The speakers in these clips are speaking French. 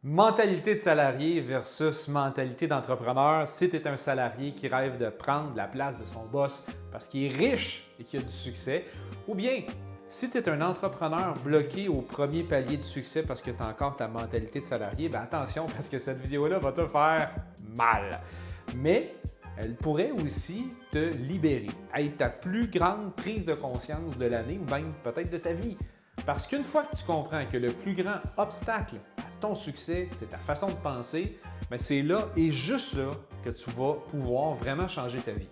Mentalité de salarié versus mentalité d'entrepreneur. Si tu es un salarié qui rêve de prendre la place de son boss parce qu'il est riche et qu'il a du succès, ou bien si tu es un entrepreneur bloqué au premier palier de succès parce que tu as encore ta mentalité de salarié, bien attention parce que cette vidéo-là va te faire mal. Mais elle pourrait aussi te libérer, être ta plus grande prise de conscience de l'année ou même peut-être de ta vie. Parce qu'une fois que tu comprends que le plus grand obstacle à ton succès, c'est ta façon de penser, bien c'est là et juste là que tu vas pouvoir vraiment changer ta vie.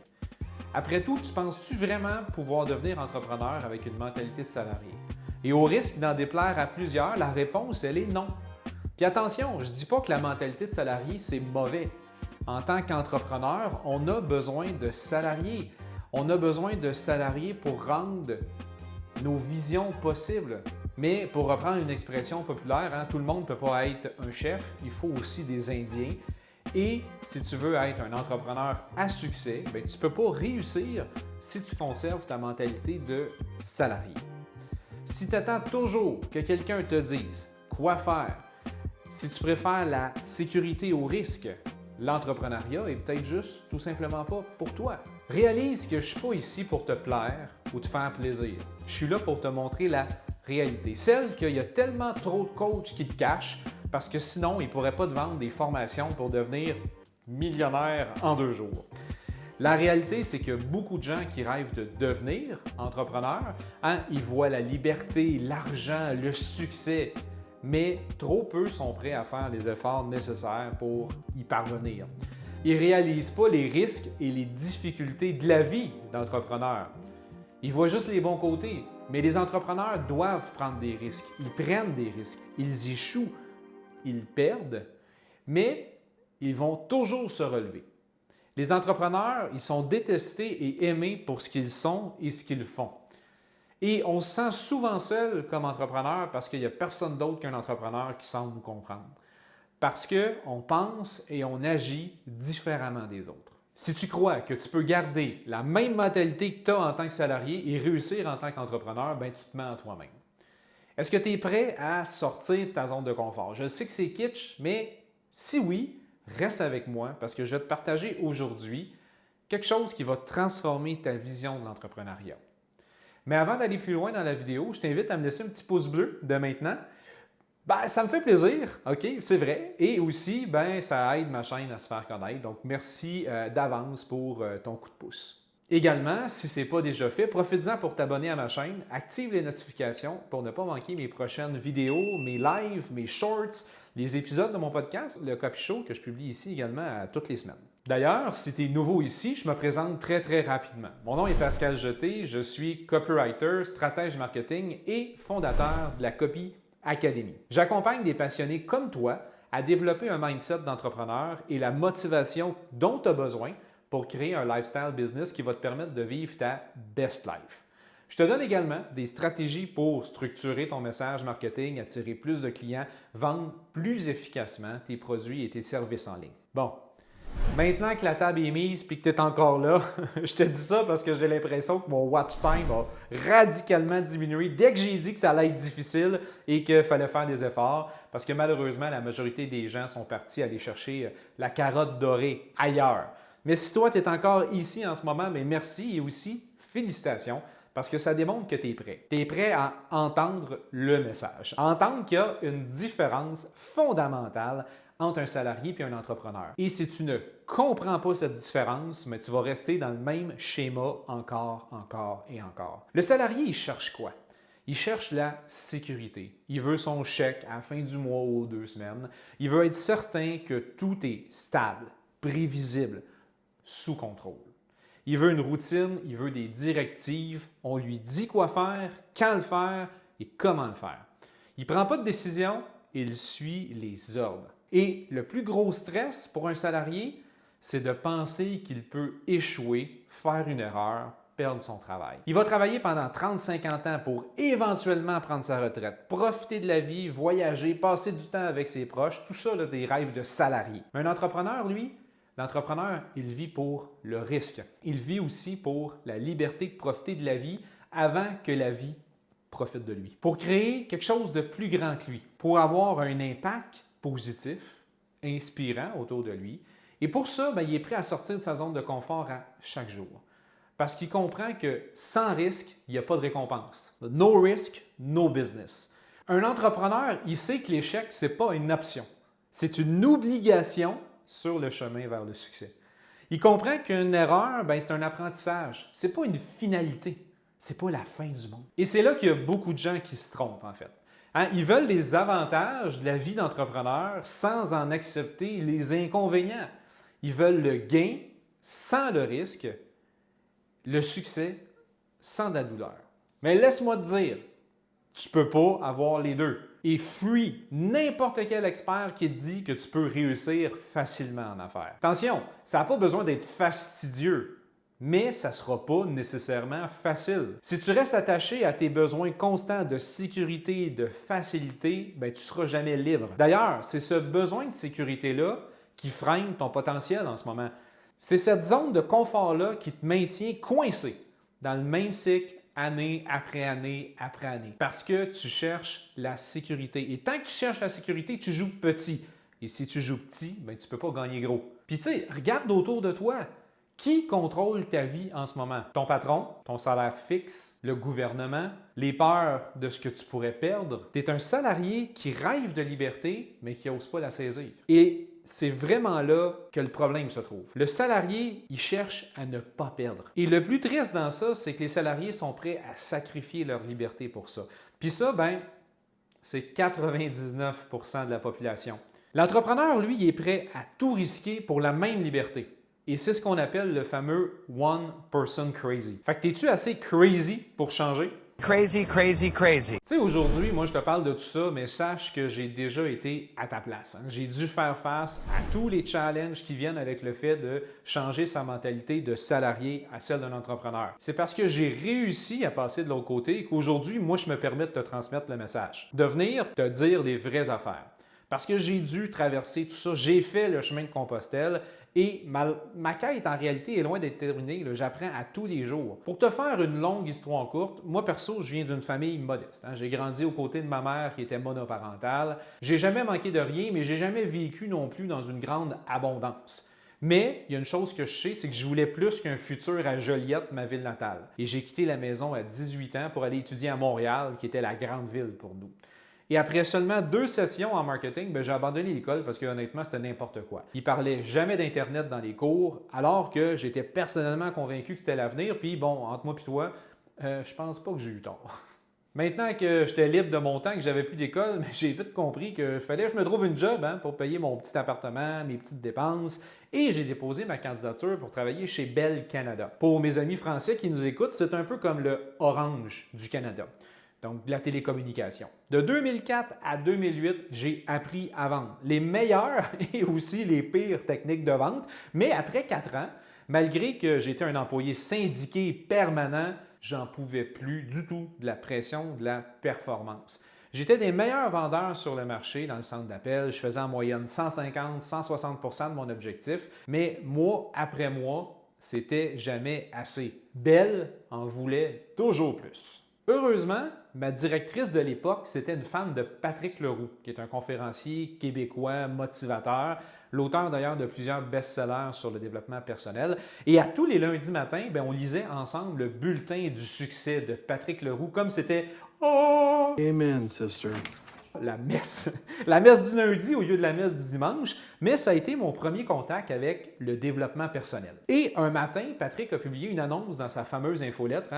Après tout, tu penses-tu vraiment pouvoir devenir entrepreneur avec une mentalité de salarié? Et au risque d'en déplaire à plusieurs, la réponse, elle est non. Puis attention, je ne dis pas que la mentalité de salarié, c'est mauvais. En tant qu'entrepreneur, on a besoin de salariés. On a besoin de salariés pour rendre nos visions possibles. Mais pour reprendre une expression populaire, tout le monde ne peut pas être un chef, il faut aussi des Indiens. Et si tu veux être un entrepreneur à succès, bien, tu ne peux pas réussir si tu conserves ta mentalité de salarié. Si tu attends toujours que quelqu'un te dise quoi faire, si tu préfères la sécurité au risque, l'entrepreneuriat est peut-être juste tout simplement pas pour toi. Réalise que je ne suis pas ici pour te plaire ou te faire plaisir. Je suis là pour te montrer la réalité. Celle qu'il y a tellement trop de coachs qui te cachent parce que sinon, ils ne pourraient pas te vendre des formations pour devenir millionnaire en 2 jours. La réalité, c'est qu'il y a beaucoup de gens qui rêvent de devenir entrepreneurs. Ils voient la liberté, l'argent, le succès, mais trop peu sont prêts à faire les efforts nécessaires pour y parvenir. Ils ne réalisent pas les risques et les difficultés de la vie d'entrepreneur. Ils voient juste les bons côtés, mais les entrepreneurs doivent prendre des risques. Ils prennent des risques, ils échouent, ils perdent, mais ils vont toujours se relever. Les entrepreneurs, ils sont détestés et aimés pour ce qu'ils sont et ce qu'ils font. Et on se sent souvent seul comme entrepreneur parce qu'il n'y a personne d'autre qu'un entrepreneur qui semble nous comprendre. Parce qu'on pense et on agit différemment des autres. Si tu crois que tu peux garder la même mentalité que tu as en tant que salarié et réussir en tant qu'entrepreneur, bien, tu te mens à toi-même. Est-ce que tu es prêt à sortir de ta zone de confort? Je sais que c'est kitsch, mais si oui, reste avec moi parce que je vais te partager aujourd'hui quelque chose qui va transformer ta vision de l'entrepreneuriat. Mais avant d'aller plus loin dans la vidéo, je t'invite à me laisser un petit pouce bleu de maintenant. Ça me fait plaisir, OK, c'est vrai. Et aussi, ça aide ma chaîne à se faire connaître. Donc, merci d'avance pour ton coup de pouce. Également, si ce n'est pas déjà fait, profite-en pour t'abonner à ma chaîne, active les notifications pour ne pas manquer mes prochaines vidéos, mes lives, mes shorts, les épisodes de mon podcast, le Copy Show que je publie ici également toutes les semaines. D'ailleurs, si tu es nouveau ici, je me présente très rapidement. Mon nom est Pascal Jeté, je suis copywriter, stratège marketing et fondateur de la Copy Academy. J'accompagne des passionnés comme toi à développer un mindset d'entrepreneur et la motivation dont tu as besoin pour créer un lifestyle business qui va te permettre de vivre ta best life. Je te donne également des stratégies pour structurer ton message marketing, attirer plus de clients, vendre plus efficacement tes produits et tes services en ligne. Bon, maintenant que la table est mise et que tu es encore là, je te dis ça parce que j'ai l'impression que mon watch time a radicalement diminué dès que j'ai dit que ça allait être difficile et qu'il fallait faire des efforts parce que malheureusement, la majorité des gens sont partis aller chercher la carotte dorée ailleurs. Mais si toi, tu es encore ici en ce moment, mais merci et aussi félicitations parce que ça démontre que tu es prêt. Tu es prêt à entendre le message, à entendre qu'il y a une différence fondamentale entre un salarié et un entrepreneur. Et si tu ne comprends pas cette différence, mais tu vas rester dans le même schéma encore et encore. Le salarié, il cherche quoi? Il cherche la sécurité. Il veut son chèque à la fin du mois ou 2 semaines. Il veut être certain que tout est stable, prévisible, sous contrôle. Il veut une routine, il veut des directives. On lui dit quoi faire, quand le faire et comment le faire. Il ne prend pas de décision, il suit les ordres. Et le plus gros stress pour un salarié, c'est de penser qu'il peut échouer, faire une erreur, perdre son travail. Il va travailler pendant 30-50 ans pour éventuellement prendre sa retraite, profiter de la vie, voyager, passer du temps avec ses proches, tout ça, des rêves de salarié. Mais un entrepreneur, lui, l'entrepreneur, il vit pour le risque. Il vit aussi pour la liberté de profiter de la vie avant que la vie profite de lui. Pour créer quelque chose de plus grand que lui, pour avoir un impact positif, inspirant autour de lui. Et pour ça, il est prêt à sortir de sa zone de confort à chaque jour. Parce qu'il comprend que sans risque, il n'y a pas de récompense. No risk, no business. Un entrepreneur, il sait que l'échec, ce n'est pas une option. C'est une obligation sur le chemin vers le succès. Il comprend qu'une erreur, c'est un apprentissage. Ce n'est pas une finalité. Ce n'est pas la fin du monde. Et c'est là qu'il y a beaucoup de gens qui se trompent, en fait. Ils veulent les avantages de la vie d'entrepreneur sans en accepter les inconvénients. Ils veulent le gain sans le risque, le succès sans de la douleur. Mais laisse-moi te dire, tu ne peux pas avoir les deux. Et fuis n'importe quel expert qui te dit que tu peux réussir facilement en affaires. Attention, ça n'a pas besoin d'être fastidieux, mais ça ne sera pas nécessairement facile. Si tu restes attaché à tes besoins constants de sécurité et de facilité, tu ne seras jamais libre. D'ailleurs, c'est ce besoin de sécurité-là qui freine ton potentiel en ce moment. C'est cette zone de confort-là qui te maintient coincé dans le même cycle année après année après année. Parce que tu cherches la sécurité. Et tant que tu cherches la sécurité, tu joues petit. Et si tu joues petit, tu ne peux pas gagner gros. Puis tu sais, regarde autour de toi. Qui contrôle ta vie en ce moment? Ton patron, ton salaire fixe, le gouvernement, les peurs de ce que tu pourrais perdre. Tu es un salarié qui rêve de liberté, mais qui n'ose pas la saisir. Et c'est vraiment là que le problème se trouve. Le salarié, il cherche à ne pas perdre. Et le plus triste dans ça, c'est que les salariés sont prêts à sacrifier leur liberté pour ça. Puis ça, c'est 99% de la population. L'entrepreneur, lui, il est prêt à tout risquer pour la même liberté. Et c'est ce qu'on appelle le fameux one person crazy. Fait que t'es-tu assez crazy pour changer? Crazy, crazy, crazy. Tu sais, aujourd'hui, moi, je te parle de tout ça, mais sache que j'ai déjà été à ta place. J'ai dû faire face à tous les challenges qui viennent avec le fait de changer sa mentalité de salarié à celle d'un entrepreneur. C'est parce que j'ai réussi à passer de l'autre côté qu'aujourd'hui, moi, je me permets de te transmettre le message. De venir te dire des vraies affaires. Parce que j'ai dû traverser tout ça, j'ai fait le chemin de Compostelle et ma quête en réalité est loin d'être terminée. J'apprends à tous les jours. Pour te faire une longue histoire courte, moi perso, je viens d'une famille modeste. J'ai grandi aux côtés de ma mère qui était monoparentale. J'ai jamais manqué de rien, mais j'ai jamais vécu non plus dans une grande abondance. Mais il y a une chose que je sais, c'est que je voulais plus qu'un futur à Joliette, ma ville natale. Et j'ai quitté la maison à 18 ans pour aller étudier à Montréal, qui était la grande ville pour nous. Et après seulement 2 sessions en marketing, j'ai abandonné l'école parce que honnêtement, c'était n'importe quoi. Ils ne parlaient jamais d'Internet dans les cours, alors que j'étais personnellement convaincu que c'était l'avenir. Puis bon, entre moi et toi, je pense pas que j'ai eu tort. Maintenant que j'étais libre de mon temps, que j'avais plus d'école, j'ai vite compris qu'il fallait que je me trouve une job pour payer mon petit appartement, mes petites dépenses. Et j'ai déposé ma candidature pour travailler chez Bell Canada. Pour mes amis français qui nous écoutent, c'est un peu comme le Orange du Canada. Donc, de la télécommunication. De 2004 à 2008, j'ai appris à vendre les meilleures et aussi les pires techniques de vente. Mais après 4 ans, malgré que j'étais un employé syndiqué permanent, j'en pouvais plus du tout de la pression de la performance. J'étais des meilleurs vendeurs sur le marché dans le centre d'appel. Je faisais en moyenne 150-160% de mon objectif. Mais mois après mois, c'était jamais assez. Bell en voulait toujours plus. Heureusement, ma directrice de l'époque, c'était une fan de Patrick Leroux, qui est un conférencier québécois motivateur, l'auteur d'ailleurs de plusieurs best-sellers sur le développement personnel. Et à tous les lundis matins, on lisait ensemble le bulletin du succès de Patrick Leroux, comme c'était « Oh! Amen, sister. » La messe. La messe du lundi au lieu de la messe du dimanche, mais ça a été mon premier contact avec le développement personnel. Et un matin, Patrick a publié une annonce dans sa fameuse infolettre,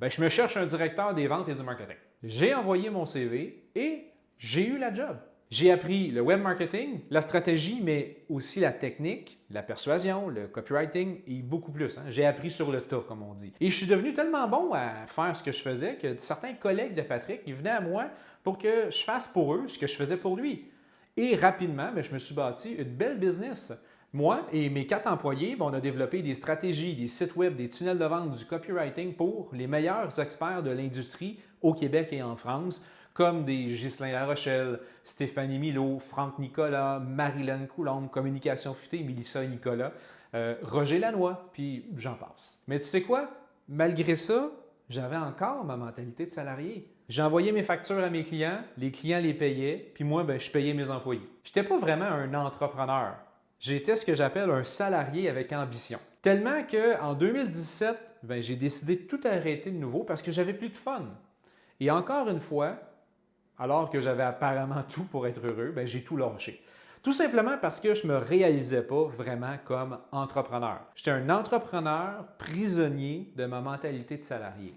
je me cherche un directeur des ventes et du marketing. J'ai envoyé mon CV et j'ai eu la job. J'ai appris le web marketing, la stratégie, mais aussi la technique, la persuasion, le copywriting et beaucoup plus. J'ai appris sur le tas, comme on dit. Et je suis devenu tellement bon à faire ce que je faisais que certains collègues de Patrick ils venaient à moi pour que je fasse pour eux ce que je faisais pour lui. Et rapidement, je me suis bâti une belle business. Moi et mes 4 employés, on a développé des stratégies, des sites web, des tunnels de vente, du copywriting pour les meilleurs experts de l'industrie au Québec et en France, comme des Ghislain Larochelle, Stéphanie Milo, Franck Nicolas, Marilyn Coulombe, Communication Futée, Mélissa et Nicolas, Roger Lanois, puis j'en passe. Mais tu sais quoi? Malgré ça, j'avais encore ma mentalité de salarié. J'ai envoyé mes factures à mes clients, les clients les payaient, puis moi, je payais mes employés. Je n'étais pas vraiment un entrepreneur. J'étais ce que j'appelle un salarié avec ambition. Tellement qu'en 2017, j'ai décidé de tout arrêter de nouveau parce que j'avais plus de fun. Et encore une fois, alors que j'avais apparemment tout pour être heureux, j'ai tout lâché. Tout simplement parce que je ne me réalisais pas vraiment comme entrepreneur. J'étais un entrepreneur prisonnier de ma mentalité de salarié.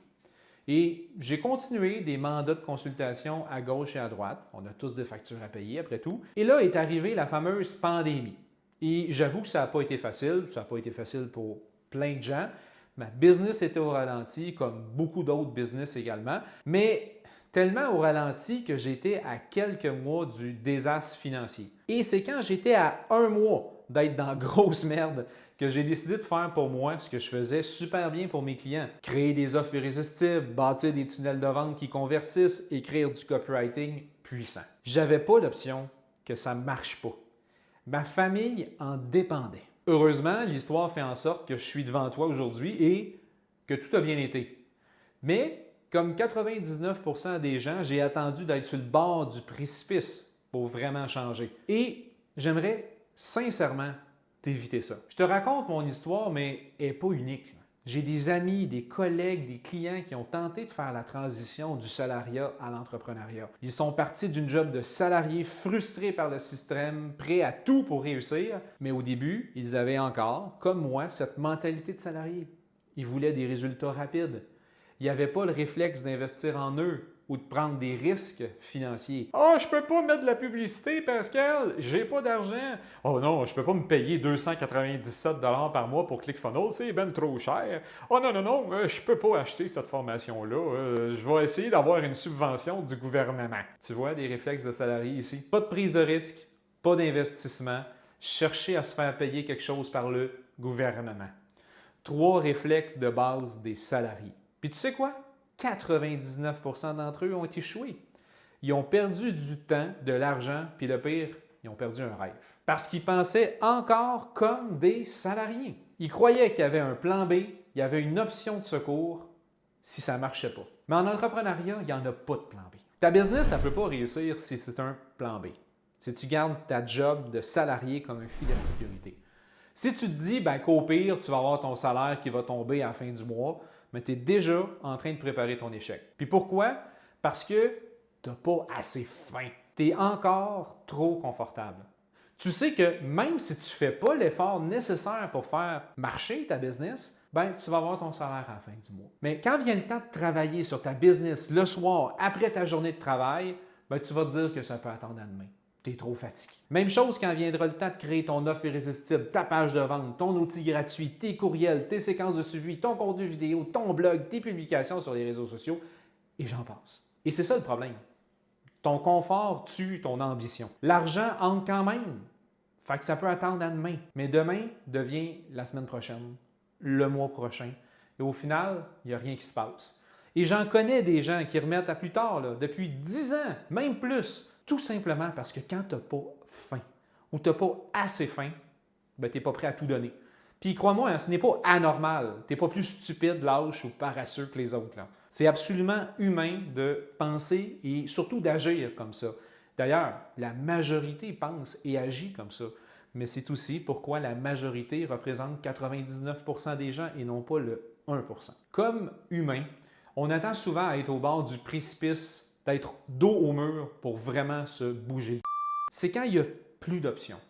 Et j'ai continué des mandats de consultation à gauche et à droite. On a tous des factures à payer après tout. Et là est arrivée la fameuse pandémie. Et j'avoue que ça n'a pas été facile. Ça n'a pas été facile pour plein de gens. Ma business était au ralenti, comme beaucoup d'autres business également. Mais tellement au ralenti que j'étais à quelques mois du désastre financier. Et c'est quand j'étais à un mois d'être dans grosse merde que j'ai décidé de faire pour moi ce que je faisais super bien pour mes clients. Créer des offres irrésistibles, bâtir des tunnels de vente qui convertissent, écrire du copywriting puissant. J'avais pas l'option que ça ne marche pas. Ma famille en dépendait. Heureusement, l'histoire fait en sorte que je suis devant toi aujourd'hui et que tout a bien été. Mais comme 99% des gens, j'ai attendu d'être sur le bord du précipice pour vraiment changer. Et j'aimerais sincèrement t'éviter ça. Je te raconte mon histoire, mais elle n'est pas unique. J'ai des amis, des collègues, des clients qui ont tenté de faire la transition du salariat à l'entrepreneuriat. Ils sont partis d'une job de salarié frustrés par le système, prêts à tout pour réussir, mais au début, ils avaient encore, comme moi, cette mentalité de salarié. Ils voulaient des résultats rapides. Il n'y avait pas le réflexe d'investir en eux ou de prendre des risques financiers. « Ah, je peux pas mettre de la publicité, Pascal, j'ai pas d'argent. »« Oh non, je peux pas me payer 297 $ par mois pour ClickFunnels, c'est ben trop cher. »« Oh non, non, non, je peux pas acheter cette formation-là. Je vais essayer d'avoir une subvention du gouvernement. » Tu vois, des réflexes de salarié ici. Pas de prise de risque, pas d'investissement, chercher à se faire payer quelque chose par le gouvernement. 3 réflexes de base des salariés. Puis tu sais quoi? 99% d'entre eux ont échoué. Ils ont perdu du temps, de l'argent, puis le pire, ils ont perdu un rêve. Parce qu'ils pensaient encore comme des salariés. Ils croyaient qu'il y avait un plan B, il y avait une option de secours si ça ne marchait pas. Mais en entrepreneuriat, il n'y en a pas de plan B. Ta business, ça ne peut pas réussir si c'est un plan B. Si tu gardes ta job de salarié comme un filet de sécurité. Si tu te dis qu'au pire, tu vas avoir ton salaire qui va tomber à la fin du mois, mais tu es déjà en train de préparer ton échec. Puis pourquoi? Parce que tu n'as pas assez faim. Tu es encore trop confortable. Tu sais que même si tu ne fais pas l'effort nécessaire pour faire marcher ta business, tu vas avoir ton salaire à la fin du mois. Mais quand vient le temps de travailler sur ta business le soir, après ta journée de travail, tu vas te dire que ça peut attendre à demain. Tu es trop fatigué. Même chose quand viendra le temps de créer ton offre irrésistible, ta page de vente, ton outil gratuit, tes courriels, tes séquences de suivi, ton contenu vidéo, ton blog, tes publications sur les réseaux sociaux, et j'en passe. Et c'est ça le problème. Ton confort tue ton ambition. L'argent entre quand même. Fait que ça peut attendre à demain. Mais demain devient la semaine prochaine, le mois prochain. Et au final, il n'y a rien qui se passe. Et j'en connais des gens qui remettent à plus tard, depuis 10 ans, même plus. Tout simplement parce que quand tu n'as pas faim ou tu n'as pas assez faim, tu n'es pas prêt à tout donner. Puis crois-moi, ce n'est pas anormal. Tu n'es pas plus stupide, lâche ou paresseux que les autres. C'est absolument humain de penser et surtout d'agir comme ça. D'ailleurs, la majorité pense et agit comme ça. Mais c'est aussi pourquoi la majorité représente 99% des gens et non pas le 1%. Comme humain, on attend souvent à être au bord du précipice, d'être dos au mur pour vraiment se bouger. C'est quand il n'y a plus d'options.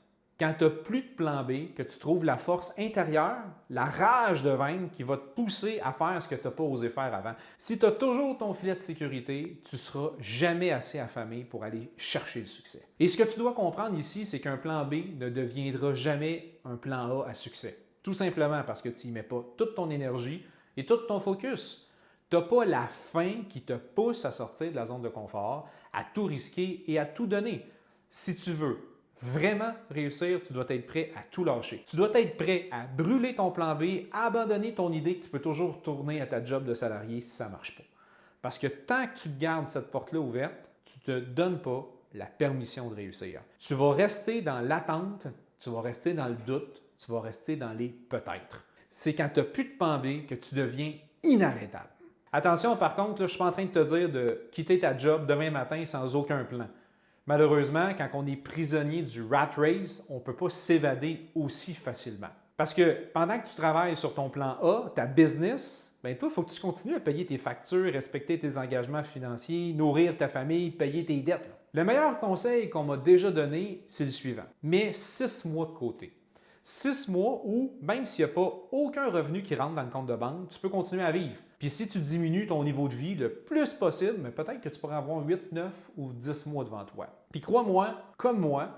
Quand tu n'as plus de plan B, que tu trouves la force intérieure, la rage de vaincre qui va te pousser à faire ce que tu n'as pas osé faire avant. Si tu as toujours ton filet de sécurité, tu ne seras jamais assez affamé pour aller chercher le succès. Et ce que tu dois comprendre ici, c'est qu'un plan B ne deviendra jamais un plan A à succès. Tout simplement parce que tu n'y mets pas toute ton énergie et tout ton focus. Tu n'as pas la faim qui te pousse à sortir de la zone de confort, à tout risquer et à tout donner. Si tu veux vraiment réussir, tu dois être prêt à tout lâcher. Tu dois être prêt à brûler ton plan B, à abandonner ton idée que tu peux toujours retourner à ta job de salarié si ça ne marche pas. Parce que tant que tu te gardes cette porte-là ouverte, tu ne te donnes pas la permission de réussir. Tu vas rester dans l'attente, tu vas rester dans le doute, tu vas rester dans les peut-être. C'est quand tu n'as plus de plan B que tu deviens inarrêtable. Attention, par contre, là, je ne suis pas en train de te dire de quitter ta job demain matin sans aucun plan. Malheureusement, quand on est prisonnier du rat race, on ne peut pas s'évader aussi facilement. Parce que pendant que tu travailles sur ton plan A, ta business, bien toi, il faut que tu continues à payer tes factures, respecter tes engagements financiers, nourrir ta famille, payer tes dettes. Le meilleur conseil qu'on m'a déjà donné, c'est le suivant. Mets 6 mois de côté. 6 mois où, même s'il n'y a pas aucun revenu qui rentre dans le compte de banque, tu peux continuer à vivre. Puis si tu diminues ton niveau de vie le plus possible, mais peut-être que tu pourras avoir 8, 9 ou 10 mois devant toi. Puis crois-moi, comme moi,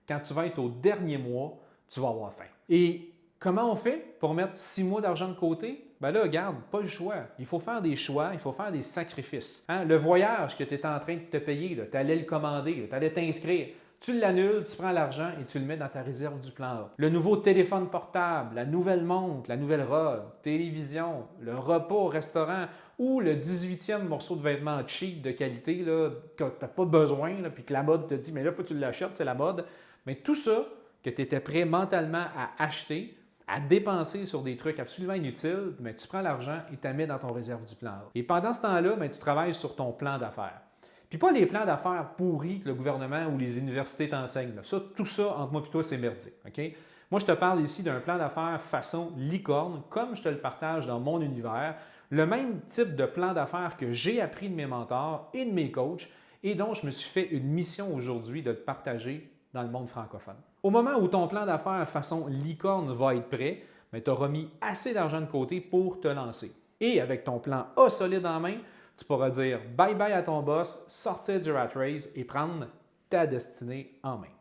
quand tu vas être au dernier mois, tu vas avoir faim. Et comment on fait pour mettre 6 mois d'argent de côté? Ben là, regarde, pas le choix. Il faut faire des choix, il faut faire des sacrifices. Hein? Le voyage que tu étais en train de te payer, tu allais le commander, tu allais t'inscrire. Tu l'annules, tu prends l'argent et tu le mets dans ta réserve du plan A. Le nouveau téléphone portable, la nouvelle montre, la nouvelle robe, télévision, le repas au restaurant ou le 18e morceau de vêtements cheap de qualité là, que tu n'as pas besoin, là, puis que la mode te dit « mais là, il faut que tu l'achètes, c'est la mode ». Mais tout ça que tu étais prêt mentalement à acheter, à dépenser sur des trucs absolument inutiles, mais tu prends l'argent et tu la mets dans ton réserve du plan A. Et pendant ce temps-là, tu travailles sur ton plan d'affaires. Puis pas les plans d'affaires pourris que le gouvernement ou les universités t'enseignent. Tout ça, entre moi et toi, c'est merdique. OK? Moi, je te parle ici d'un plan d'affaires façon licorne, comme je te le partage dans mon univers, le même type de plan d'affaires que j'ai appris de mes mentors et de mes coachs et dont je me suis fait une mission aujourd'hui de le partager dans le monde francophone. Au moment où ton plan d'affaires façon licorne va être prêt, tu auras mis assez d'argent de côté pour te lancer. Et avec ton plan A solide en main, tu pourras dire bye-bye à ton boss, sortir du rat race et prendre ta destinée en main.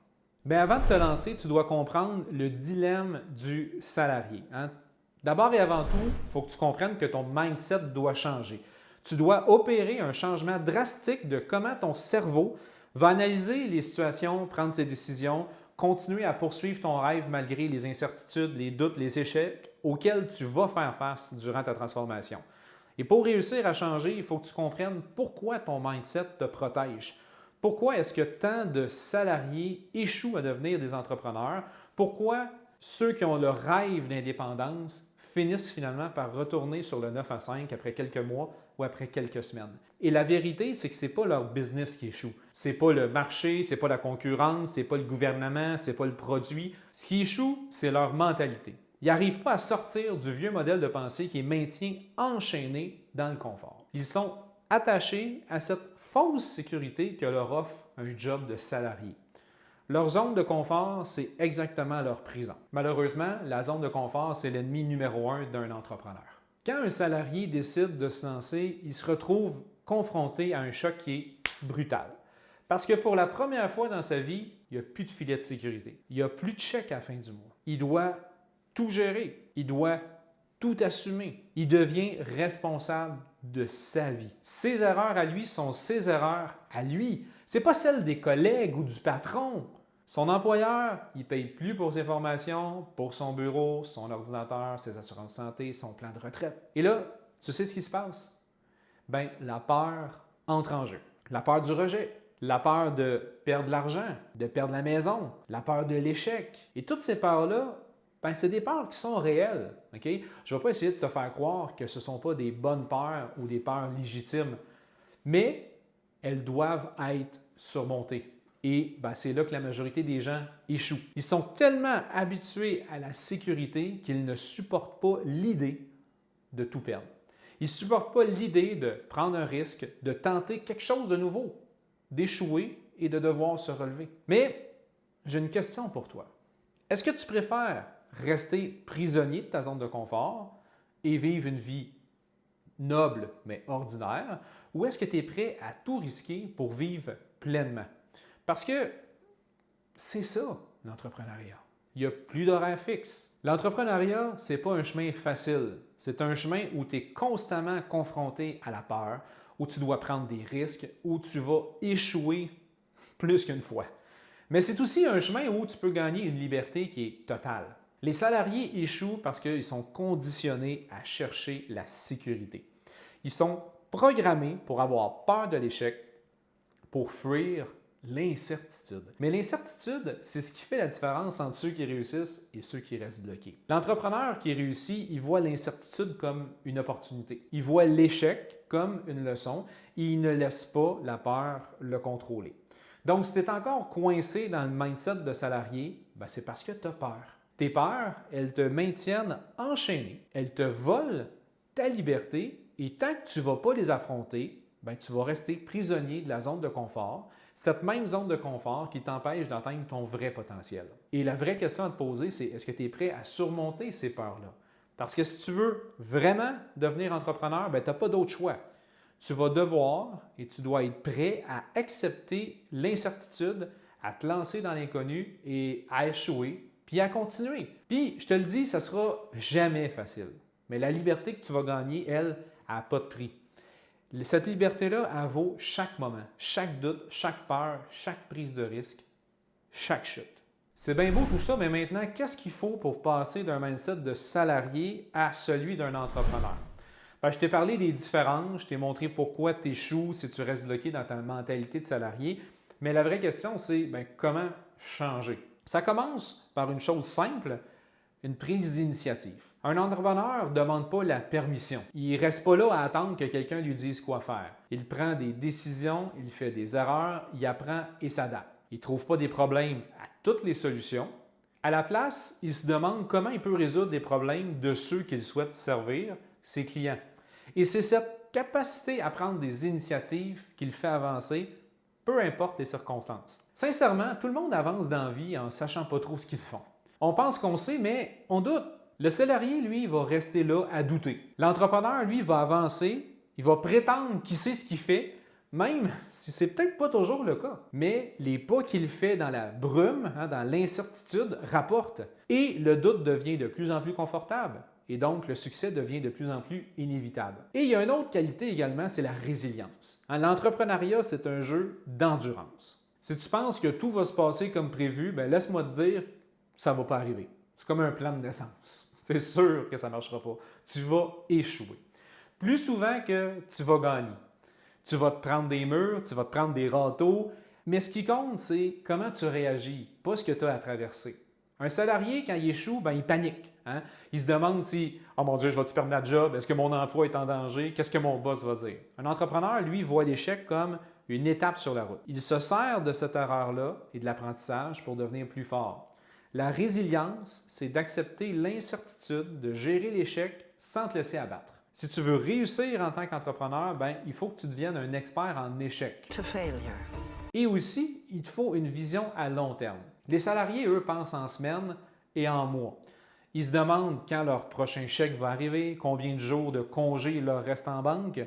Mais avant de te lancer, tu dois comprendre le dilemme du salarié. Hein? D'abord et avant tout, il faut que tu comprennes que ton mindset doit changer. Tu dois opérer un changement drastique de comment ton cerveau va analyser les situations, prendre ses décisions, continuer à poursuivre ton rêve malgré les incertitudes, les doutes, les échecs auxquels tu vas faire face durant ta transformation. Et pour réussir à changer, il faut que tu comprennes pourquoi ton mindset te protège. Pourquoi est-ce que tant de salariés échouent à devenir des entrepreneurs? Pourquoi ceux qui ont le rêve d'indépendance finissent finalement par retourner sur le 9 à 5 après quelques mois ou après quelques semaines? Et la vérité, c'est que ce n'est pas leur business qui échoue. Ce n'est pas le marché, ce n'est pas la concurrence, ce n'est pas le gouvernement, ce n'est pas le produit. Ce qui échoue, c'est leur mentalité. Ils n'arrivent pas à sortir du vieux modèle de pensée qui les maintient enchaînés dans le confort. Ils sont attachés à cette fausse sécurité que leur offre un job de salarié. Leur zone de confort, c'est exactement leur prison. Malheureusement, la zone de confort, c'est l'ennemi numéro 1 d'un entrepreneur. Quand un salarié décide de se lancer, il se retrouve confronté à un choc qui est brutal. Parce que pour la première fois dans sa vie, il n'y a plus de filet de sécurité. Il n'y a plus de chèque à la fin du mois. Il doit tout gérer. Il doit tout assumer. Il devient responsable de sa vie. Ses erreurs à lui sont ses erreurs à lui. Ce n'est pas celles des collègues ou du patron. Son employeur, il ne paye plus pour ses formations, pour son bureau, son ordinateur, ses assurances santé, son plan de retraite. Et là, tu sais ce qui se passe? Bien, la peur entre en jeu. La peur du rejet, la peur de perdre l'argent, de perdre la maison, la peur de l'échec. Et toutes ces peurs-là, c'est des peurs qui sont réelles. Okay? Je ne vais pas essayer de te faire croire que ce ne sont pas des bonnes peurs ou des peurs légitimes, mais elles doivent être surmontées. Et c'est là que la majorité des gens échouent. Ils sont tellement habitués à la sécurité qu'ils ne supportent pas l'idée de tout perdre. Ils ne supportent pas l'idée de prendre un risque, de tenter quelque chose de nouveau, d'échouer et de devoir se relever. Mais j'ai une question pour toi. Est-ce que tu préfères rester prisonnier de ta zone de confort et vivre une vie noble mais ordinaire, ou est-ce que tu es prêt à tout risquer pour vivre pleinement? Parce que c'est ça, l'entrepreneuriat. Il n'y a plus d'horaire fixe. L'entrepreneuriat, ce n'est pas un chemin facile. C'est un chemin où tu es constamment confronté à la peur, où tu dois prendre des risques, où tu vas échouer plus qu'une fois. Mais c'est aussi un chemin où tu peux gagner une liberté qui est totale. Les salariés échouent parce qu'ils sont conditionnés à chercher la sécurité. Ils sont programmés pour avoir peur de l'échec, pour fuir l'incertitude. Mais l'incertitude, c'est ce qui fait la différence entre ceux qui réussissent et ceux qui restent bloqués. L'entrepreneur qui réussit, il voit l'incertitude comme une opportunité. Il voit l'échec comme une leçon et il ne laisse pas la peur le contrôler. Donc, si tu es encore coincé dans le mindset de salarié, ben c'est parce que tu as peur. Tes peurs, elles te maintiennent enchaîné, elles te volent ta liberté et tant que tu ne vas pas les affronter, ben, tu vas rester prisonnier de la zone de confort, cette même zone de confort qui t'empêche d'atteindre ton vrai potentiel. Et la vraie question à te poser, c'est est-ce que tu es prêt à surmonter ces peurs-là? Parce que si tu veux vraiment devenir entrepreneur, ben, tu n'as pas d'autre choix. Tu vas devoir et tu dois être prêt à accepter l'incertitude, à te lancer dans l'inconnu et à échouer, puis à continuer. Puis, je te le dis, ça ne sera jamais facile. Mais la liberté que tu vas gagner, elle, n'a pas de prix. Cette liberté-là, elle vaut chaque moment, chaque doute, chaque peur, chaque prise de risque, chaque chute. C'est bien beau tout ça, mais maintenant, qu'est-ce qu'il faut pour passer d'un mindset de salarié à celui d'un entrepreneur? Ben, je t'ai parlé des différences, je t'ai montré pourquoi tu échoues si tu restes bloqué dans ta mentalité de salarié, mais la vraie question, c'est comment changer? Ça commence par une chose simple, une prise d'initiative. Un entrepreneur ne demande pas la permission. Il ne reste pas là à attendre que quelqu'un lui dise quoi faire. Il prend des décisions, il fait des erreurs, il apprend et s'adapte. Il ne trouve pas des problèmes à toutes les solutions. À la place, il se demande comment il peut résoudre les problèmes de ceux qu'il souhaite servir, ses clients. Et c'est cette capacité à prendre des initiatives qui le fait avancer, peu importe les circonstances. Sincèrement, tout le monde avance dans la vie en ne sachant pas trop ce qu'ils font. On pense qu'on sait, mais on doute. Le salarié, lui, va rester là à douter. L'entrepreneur, lui, va avancer, il va prétendre qu'il sait ce qu'il fait, même si ce n'est peut-être pas toujours le cas. Mais les pas qu'il fait dans la brume, dans l'incertitude, rapportent. Et le doute devient de plus en plus confortable. Et donc, le succès devient de plus en plus inévitable. Et il y a une autre qualité également, c'est la résilience. L'entrepreneuriat, c'est un jeu d'endurance. Si tu penses que tout va se passer comme prévu, laisse-moi te dire, ça ne va pas arriver. C'est comme un plan de naissance. C'est sûr que ça ne marchera pas. Tu vas échouer. Plus souvent que tu vas gagner. Tu vas te prendre des murs, tu vas te prendre des râteaux, mais ce qui compte, c'est comment tu réagis, pas ce que tu as à traverser. Un salarié, quand il échoue, il panique. Il se demande si « Oh mon Dieu, je vais-tu perdre ma job? Est-ce que mon emploi est en danger? Qu'est-ce que mon boss va dire? » Un entrepreneur, lui, voit l'échec comme une étape sur la route. Il se sert de cette erreur-là et de l'apprentissage pour devenir plus fort. La résilience, c'est d'accepter l'incertitude, de gérer l'échec sans te laisser abattre. Si tu veux réussir en tant qu'entrepreneur, il faut que tu deviennes un expert en échec. To failure. Et aussi, il te faut une vision à long terme. Les salariés, eux, pensent en semaines et en mois. Ils se demandent quand leur prochain chèque va arriver, combien de jours de congé il leur reste en banque.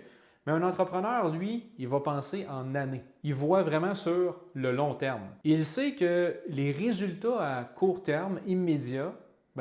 Mais un entrepreneur, lui, il va penser en années. Il voit vraiment sur le long terme. Il sait que les résultats à court terme, immédiats,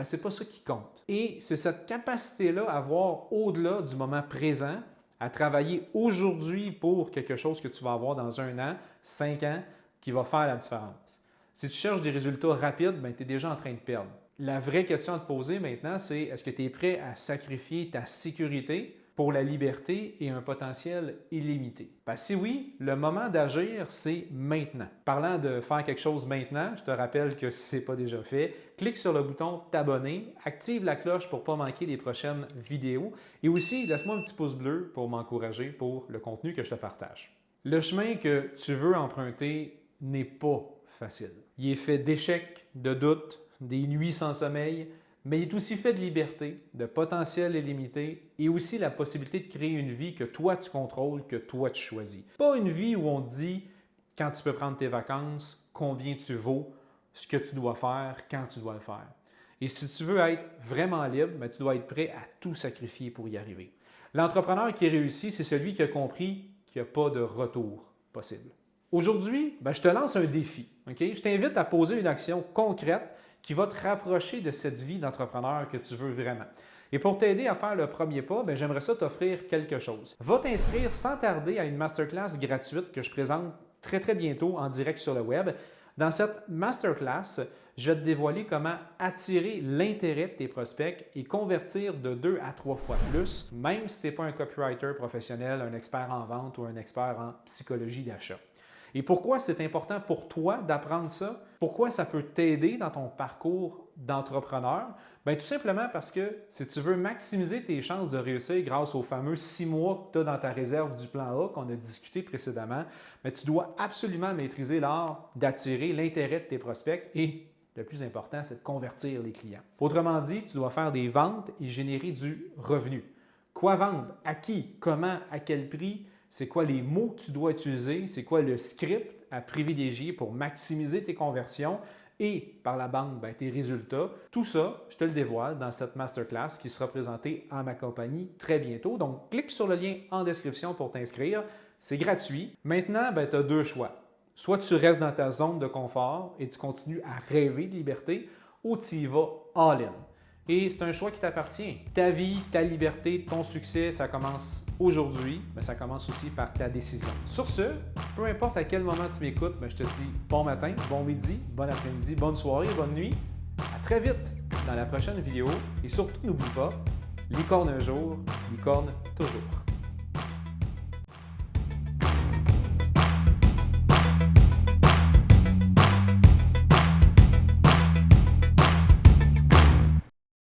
ce n'est pas ça qui compte. Et c'est cette capacité-là à voir au-delà du moment présent, à travailler aujourd'hui pour quelque chose que tu vas avoir dans 1 an, 5 ans, qui va faire la différence. Si tu cherches des résultats rapides, tu es déjà en train de perdre. La vraie question à te poser maintenant, c'est est-ce que tu es prêt à sacrifier ta sécurité pour la liberté et un potentiel illimité? Si oui, le moment d'agir, c'est maintenant. Parlant de faire quelque chose maintenant, je te rappelle que si ce n'est pas déjà fait, clique sur le bouton t'abonner, active la cloche pour ne pas manquer les prochaines vidéos et aussi laisse-moi un petit pouce bleu pour m'encourager pour le contenu que je te partage. Le chemin que tu veux emprunter n'est pas facile. Il est fait d'échecs, de doutes, des nuits sans sommeil, mais il est aussi fait de liberté, de potentiel illimité et aussi la possibilité de créer une vie que toi tu contrôles, que toi tu choisis. Pas une vie où on te dit quand tu peux prendre tes vacances, combien tu vaux, ce que tu dois faire, quand tu dois le faire. Et si tu veux être vraiment libre, tu dois être prêt à tout sacrifier pour y arriver. L'entrepreneur qui réussit, c'est celui qui a compris qu'il n'y a pas de retour possible. Aujourd'hui, je te lance un défi. Okay? Je t'invite à poser une action concrète qui va te rapprocher de cette vie d'entrepreneur que tu veux vraiment. Et pour t'aider à faire le premier pas, j'aimerais ça t'offrir quelque chose. Va t'inscrire sans tarder à une masterclass gratuite que je présente très très bientôt en direct sur le web. Dans cette masterclass, je vais te dévoiler comment attirer l'intérêt de tes prospects et convertir de 2 à 3 fois plus, même si tu n'es pas un copywriter professionnel, un expert en vente ou un expert en psychologie d'achat. Et pourquoi c'est important pour toi d'apprendre ça? Pourquoi ça peut t'aider dans ton parcours d'entrepreneur? Bien, tout simplement parce que si tu veux maximiser tes chances de réussir grâce aux fameux 6 mois que tu as dans ta réserve du plan A qu'on a discuté précédemment, bien, tu dois absolument maîtriser l'art d'attirer l'intérêt de tes prospects et le plus important, c'est de convertir les clients. Autrement dit, tu dois faire des ventes et générer du revenu. Quoi vendre? À qui? Comment? À quel prix? C'est quoi les mots que tu dois utiliser? C'est quoi le script à privilégier pour maximiser tes conversions et par la bande, bien, tes résultats? Tout ça, je te le dévoile dans cette masterclass qui sera présentée en ma compagnie très bientôt. Donc, clique sur le lien en description pour t'inscrire. C'est gratuit. Maintenant, tu as deux choix. Soit tu restes dans ta zone de confort et tu continues à rêver de liberté, ou tu y vas all-in. Et c'est un choix qui t'appartient. Ta vie, ta liberté, ton succès, ça commence aujourd'hui, mais ça commence aussi par ta décision. Sur ce, peu importe à quel moment tu m'écoutes, je te dis bon matin, bon midi, bon après-midi, bonne soirée, bonne nuit. À très vite dans la prochaine vidéo. Et surtout, n'oublie pas, licorne un jour, licorne toujours.